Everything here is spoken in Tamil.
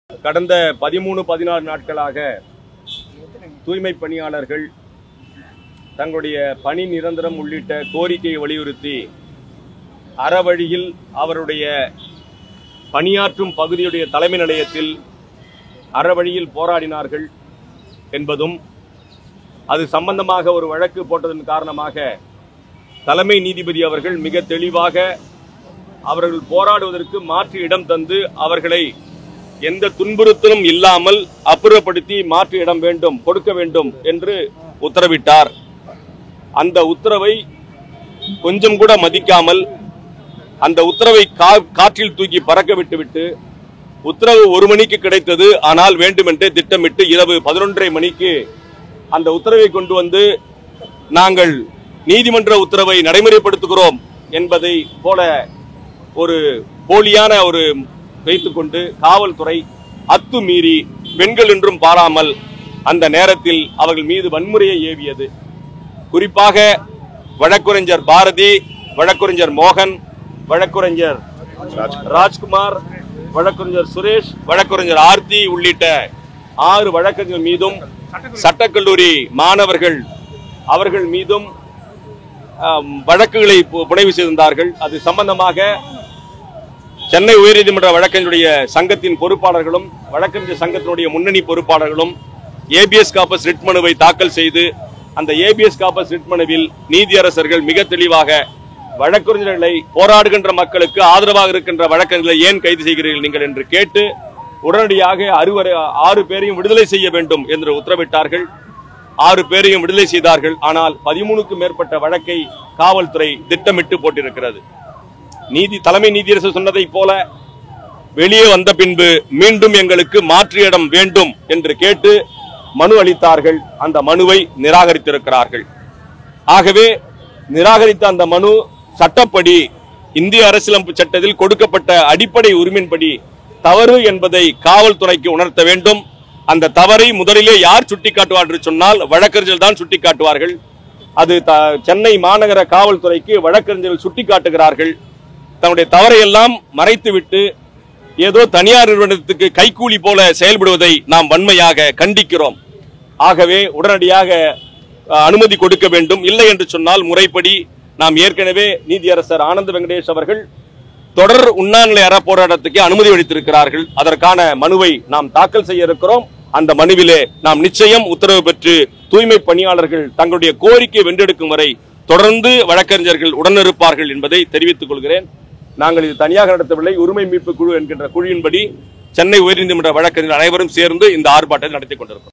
கடந்த 13-14 நாட்களாக தூய்மை பணியாளர்கள் தங்களுடைய பணி நிரந்தரம் உள்ளிட்ட கோரிக்கையை வலியுறுத்தி அறவழியில் அவருடைய பணியாற்றும் பகுதியுடைய தலைமை நிலையத்தில் அறவழியில் போராடினார்கள் என்பதும் அது சம்பந்தமாக ஒரு வழக்கு போட்டதன் காரணமாக தலைமை நீதிபதி அவர்கள் மிக தெளிவாக அவர்கள் போராடுவதற்கு மாற்று இடம் தந்து அவர்களை எந்த துன்புறுத்தலும் இல்லாமல் அப்புறப்படுத்தி மாற்று இடம் வேண்டும் கொடுக்க வேண்டும் என்று உத்தரவிட்டார். அந்த உத்தரவை கொஞ்சம் கூட மதிக்காமல் அந்த உத்தரவை காற்றில் தூக்கி பறக்க விட்டுவிட்டு உத்தரவு 1 மணிக்கு கிடைத்தது. ஆனால் வேண்டுமென்றே திட்டமிட்டு இரவு 11:30 மணிக்கு அந்த உத்தரவை கொண்டு வந்து நாங்கள் நீதிமன்ற உத்தரவை நடைமுறைப்படுத்துகிறோம் என்பதை போல ஒரு போலியான ஒரு வைத்துக்கொண்டு காவல்துறை அத்துமீறி பெண்கள் என்றும் பாராமல் அந்த நேரத்தில் அவர்கள் மீது வன்முறையை ஏவியது. குறிப்பாக வழக்குரைஞர் பாரதி, வழக்குரைஞர் மோகன், வழக்குரைஞர் ராஜ்குமார், வழக்குரைஞர் சுரேஷ், வழக்குரைஞர் ஆர்த்தி உள்ளிட்ட 6 வழக்கறிஞர் மீதும் சட்டக்கல்லூரி மாணவர்கள் அவர்கள் மீதும் வழக்குகளை புனைவு செய்திருந்தார்கள். அது சம்பந்தமாக சென்னை உயர்நீதிமன்ற வழக்கறிஞருடைய சங்கத்தின் பொறுப்பாளர்களும் வழக்கறிஞர் சங்கத்தினுடைய முன்னணி பொறுப்பாளர்களும் ஏபிஎஸ் கார்பஸ் ரிட் மனுவை தாக்கல் செய்து அந்த ஏபிஎஸ் கார்பஸ் ரிட் மனுவில் நீதியரசர்கள் மிக தெளிவாக வழக்கறிஞர்களை போராடுகின்ற மக்களுக்கு ஆதரவாக இருக்கின்ற வழக்கறிஞர்களை ஏன் கைது செய்கிறீர்கள் நீங்கள் என்று கேட்டு உடனடியாக 6 பேரையும் விடுதலை செய்ய வேண்டும் என்று உத்தரவிட்டார்கள். 6 பேரையும் விடுதலை செய்தார்கள். ஆனால் 13க்கும் மேற்பட்ட வழக்கை காவல்துறை திட்டமிட்டு போட்டிருக்கிறது. தலைமை நீதியரசர் சொன்னதை போல வெளியே வந்த பின்பு மீண்டும் எங்களுக்கு மாற்று இடம் வேண்டும் என்று கேட்டு மனு அளித்தார்கள். அந்த மனுவை நிராகரித்திருக்கிறார்கள். ஆகவே நிராகரித்த அந்த மனு சட்டப்படி இந்திய அரசியலமைப்பு சட்டத்தில் கொடுக்கப்பட்ட அடிப்படை உரிமையின்படி தவறு என்பதை காவல்துறைக்கு உணர்த்த வேண்டும். அந்த தவறை முதலிலே யார் சுட்டிக்காட்டுவார் என்று சொன்னால் வழக்கறிஞர்கள் தான் சுட்டிக்காட்டுவார்கள். அது சென்னை மாநகர காவல்துறைக்கு வழக்கறிஞர்கள் சுட்டிக்காட்டுகிறார்கள். தன்னுடைய தவறையெல்லாம் மறைத்துவிட்டு ஏதோ தனியார் நிறுவனத்துக்கு கைக்கூலி போல செயல்படுவதை நாம் வன்மையாக கண்டிக்கிறோம். ஆகவே உடனடியாக அனுமதி கொடுக்க வேண்டும். இல்லை என்று சொன்னால் முறைப்படி நாம் ஏற்கனவே நீதியரசர் ஆனந்த வெங்கடேஷ் அவர்கள் தொடர் உண்ணாநிலை அற போராட்டத்துக்கு அனுமதி அளித்திருக்கிறார்கள். அதற்கான மனுவை நாம் தாக்கல் செய்ய இருக்கிறோம். அந்த மனுவிலே நாம் நிச்சயம் உத்தரவு பெற்று தூய்மை பணியாளர்கள் தங்களுடைய கோரிக்கை வென்றெடுக்கும் வரை தொடர்ந்து வழக்கறிஞர்கள் உடனிருப்பார்கள் என்பதை தெரிவித்துக் கொள்கிறேன். நாங்கள் இது தனியாக நடத்தவில்லை. உரிமை மீட்பு குழு என்கின்ற குழுவின்படி சென்னை உயர்நீதிமன்ற வழக்கறிஞர்கள் அனைவரும் சேர்ந்து இந்த ஆர்ப்பாட்டத்தை நடத்தி கொண்டிருக்கிறோம்.